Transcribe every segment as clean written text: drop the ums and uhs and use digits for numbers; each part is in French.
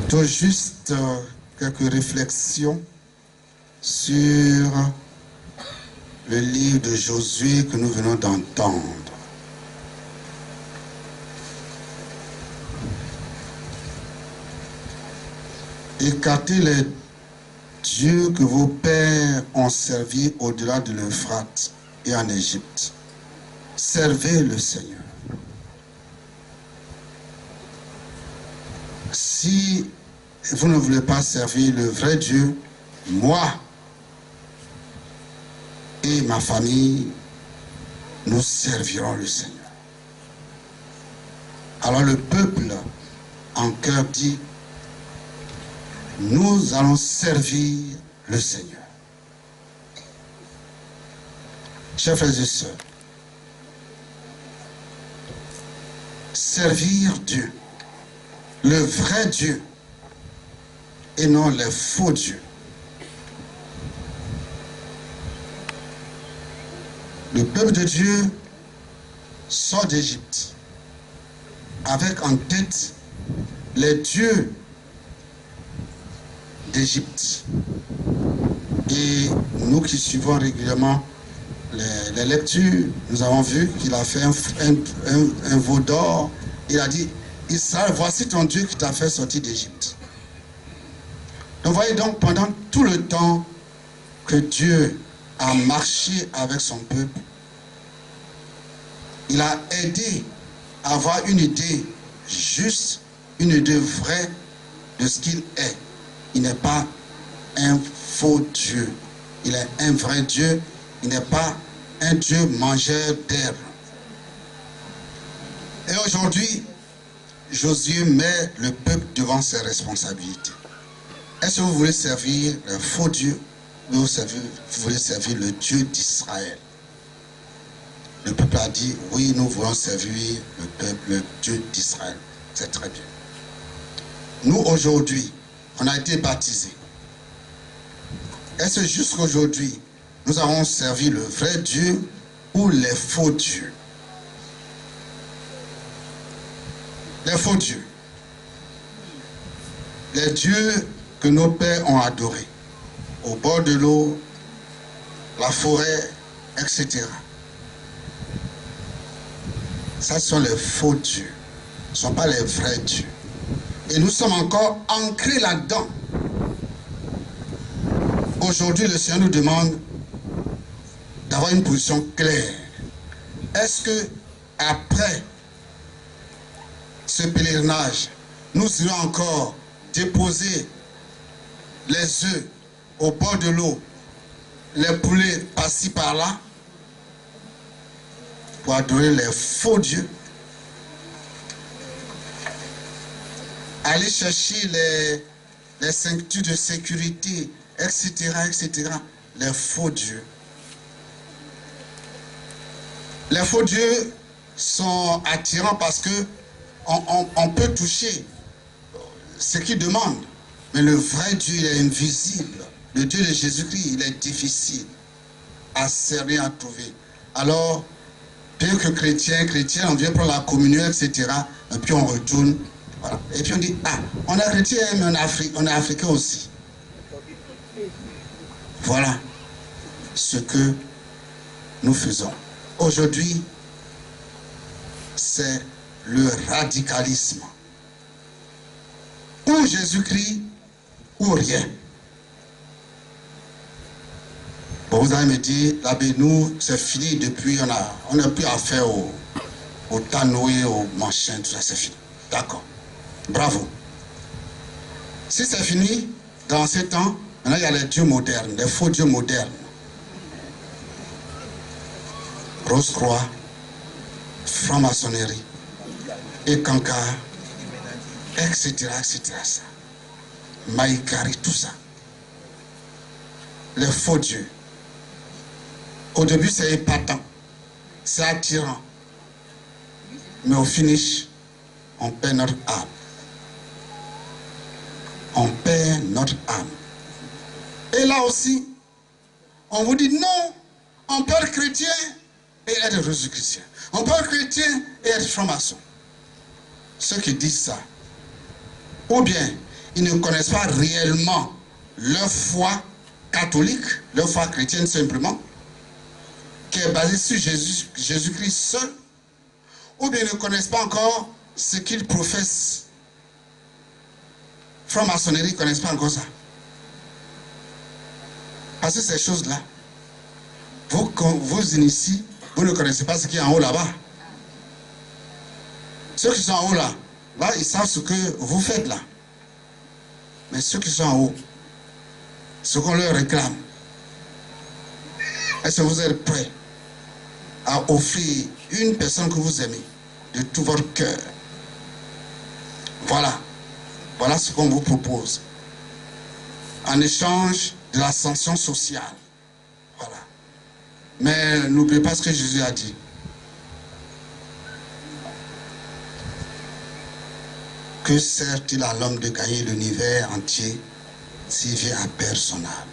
Tout juste quelques réflexions sur le livre de Josué que nous venons d'entendre. Écartez les dieux que vos pères ont servis au-delà de l'Euphrate et en Égypte. Servez le Seigneur. Si vous ne voulez pas servir le vrai Dieu, moi et ma famille, nous servirons le Seigneur. Alors le peuple en cœur dit, nous allons servir le Seigneur. Chers frères et sœurs, servir Dieu, le vrai Dieu, et non les faux dieux. Le peuple de Dieu sort d'Égypte avec en tête les dieux d'Égypte. Et nous qui suivons régulièrement les lectures, nous avons vu qu'il a fait un veau d'or. Il a dit, Israël, voici ton Dieu qui t'a fait sortir d'Égypte. Donc voyez donc, pendant tout le temps que Dieu a marché avec son peuple, il a aidé à avoir une idée juste, une idée vraie de ce qu'il est. Il n'est pas un faux Dieu. Il est un vrai Dieu. Il n'est pas un Dieu mangeur d'herbes. Et aujourd'hui, Josué met le peuple devant ses responsabilités. Est-ce que vous voulez servir le faux Dieu ou vous voulez servir le Dieu d'Israël? Le peuple a dit, oui, nous voulons servir le peuple, le Dieu d'Israël. C'est très bien. Nous, aujourd'hui, on a été baptisés. Est-ce jusqu'aujourd'hui, nous avons servi le vrai Dieu ou les faux dieux? Les faux dieux. Les dieux que nos pères ont adorés. Au bord de l'eau, la forêt, etc. Ça, ce sont les faux dieux. Ce ne sont pas les vrais dieux. Et nous sommes encore ancrés là-dedans. Aujourd'hui, le Seigneur nous demande d'avoir une position claire. Est-ce que après ce pèlerinage, nous irons encore déposer les œufs au bord de l'eau, les poulets par-ci par-là, pour adorer les faux dieux? Aller chercher les ceintures de sécurité, etc., etc., les faux dieux. Les faux dieux sont attirants parce que on peut toucher ce qu'ils demandent. Mais le vrai Dieu, il est invisible. Le Dieu de Jésus-Christ, il est difficile à servir, à trouver. Alors, bien que chrétien, on vient prendre la communion, etc., et puis on retourne. Voilà. Et puis on dit, ah, on est chrétien, mais on est africain aussi. Voilà ce que nous faisons. Aujourd'hui, c'est le radicalisme. Ou Jésus-Christ, ou rien. Bon, vous allez me dire, l'abbé, nous, c'est fini depuis, on n'a plus affaire au Tanoé, au machin, tout ça, c'est fini. D'accord. Bravo. Si c'est fini, dans ces temps, maintenant il y a les dieux modernes, les faux dieux modernes. Rose-Croix, franc-maçonnerie, et Kanka, etc., etc. Ça. Maïkari, tout ça. Les faux dieux. Au début, c'est épatant, c'est attirant. Mais au finish, on perd notre âme. On perd notre âme. Et là aussi, on vous dit non, on peut être chrétien et être Jésus-Christien. On peut être chrétien et être franc-maçon. Ceux qui disent ça. Ou bien, ils ne connaissent pas réellement leur foi catholique, leur foi chrétienne simplement, qui est basée sur Jésus-Christ seul, ou bien ils ne connaissent pas encore ce qu'ils professent. Franc-maçonnerie, ils ne connaissent pas encore ça. Parce que ces choses-là, vous initiez, vous ne connaissez pas ce qui est en haut là-bas. Ceux qui sont en haut là, ils savent ce que vous faites là. Mais ceux qui sont en haut, ce qu'on leur réclame, est-ce que vous êtes prêts à offrir une personne que vous aimez de tout votre cœur? Voilà. Voilà ce qu'on vous propose. En échange de l'ascension sociale. Voilà. Mais n'oubliez pas ce que Jésus a dit. Que sert-il à l'homme de gagner l'univers entier s'il vient à perdre son âme?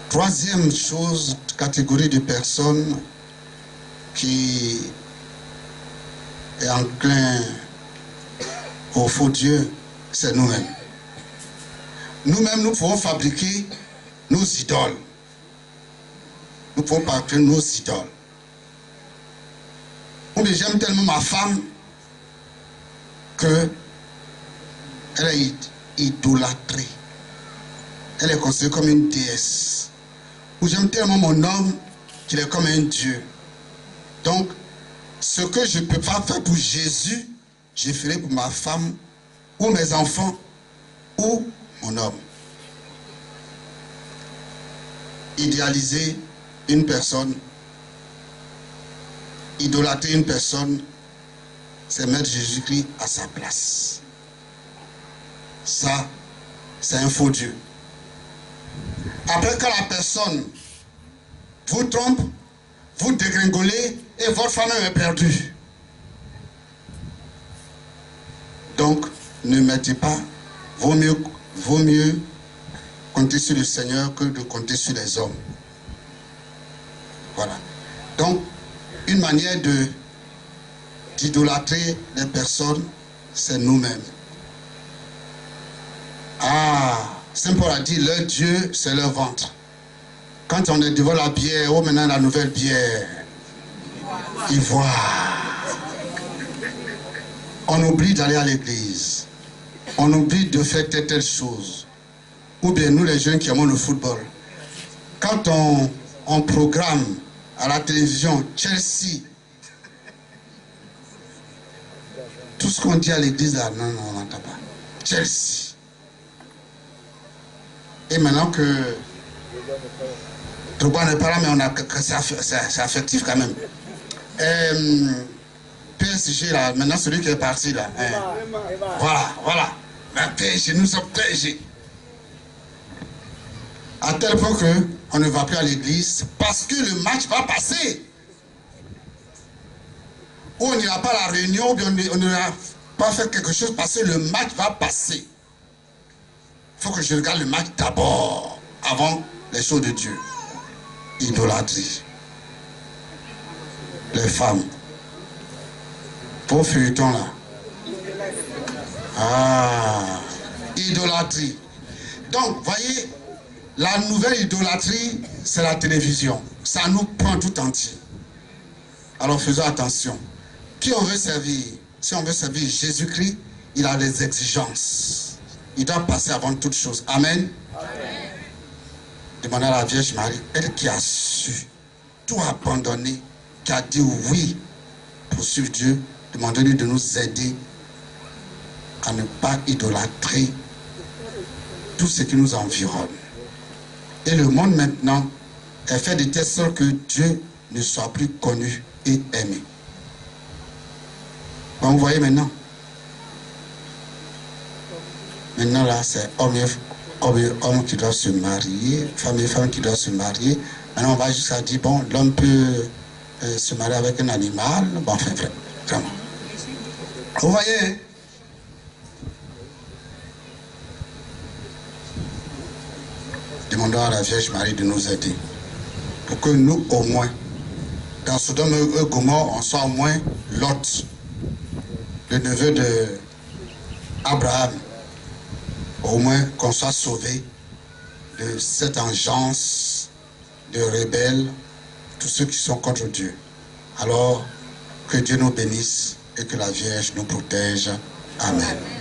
Troisième chose, catégorie de personnes qui est enclin au faux Dieu, c'est nous-mêmes. Nous-mêmes, nous pouvons fabriquer nos idoles. Nous pouvons fabriquer nos idoles. Ou bien j'aime tellement ma femme que elle est idolâtrée. Elle est considérée comme une déesse. Ou j'aime tellement mon homme qu'il est comme un Dieu. Donc, ce que je ne peux pas faire pour Jésus, je ferai pour ma femme, ou mes enfants, ou mon homme. Idéaliser une personne, idolâtrer une personne, c'est mettre Jésus-Christ à sa place. Ça, c'est un faux Dieu. Après, quand la personne vous trompe, vous dégringolez et votre femme est perdue. Donc, ne mettez pas, vaut mieux compter sur le Seigneur que de compter sur les hommes. Voilà. Donc, une manière d'idolâtrer les personnes, c'est nous-mêmes. Saint Paul a dit, leur Dieu, c'est leur ventre. Quand on est devant la bière, oh maintenant la nouvelle bière, ivoire. On oublie d'aller à l'église. On oublie de faire telle chose. Ou bien nous les jeunes qui aimons le football. Quand on programme à la télévision Chelsea, tout ce qu'on dit à l'église là, non, on n'entend pas. Chelsea. Et maintenant que Drogba n'est pas là, mais c'est affectif quand même. PSG là, maintenant celui qui est parti là. Voilà. Mais PSG, nous sommes PSG. À tel point qu'on ne va plus à l'église parce que le match va passer. Ou on n'ira pas à la réunion, ou bien on n'ira pas faire quelque chose parce que le match va passer. Il faut que je regarde le match d'abord, avant les choses de Dieu. Idolâtrie. Les femmes. Pour feuilleton là. Idolâtrie. Donc, voyez, la nouvelle idolâtrie, c'est la télévision. Ça nous prend tout entier. Alors faisons attention. Qui on veut servir? Si on veut servir Jésus-Christ, il a des exigences. Il doit passer avant toute chose. Amen. Amen. Demandez à la Vierge Marie, elle qui a su tout abandonner, qui a dit oui pour suivre Dieu, demandez-lui de nous aider à ne pas idolâtrer tout ce qui nous environne. Et le monde maintenant est fait de telle sorte que Dieu ne soit plus connu et aimé. Bon, vous voyez maintenant. Maintenant là, c'est homme qui doit se marier, femme et femme qui doivent se marier. Maintenant on va jusqu'à dire, bon, l'homme peut se marier avec un animal. Bon, enfin, vraiment. Vous voyez? Demandons à la Vierge Marie de nous aider. Pour que nous, au moins, dans Sodome et Gomorrhe, on soit au moins Lot. le neveu de Abraham, au moins qu'on soit sauvé de cette engeance de rebelles, tous ceux qui sont contre Dieu. Alors, que Dieu nous bénisse et que la Vierge nous protège. Amen.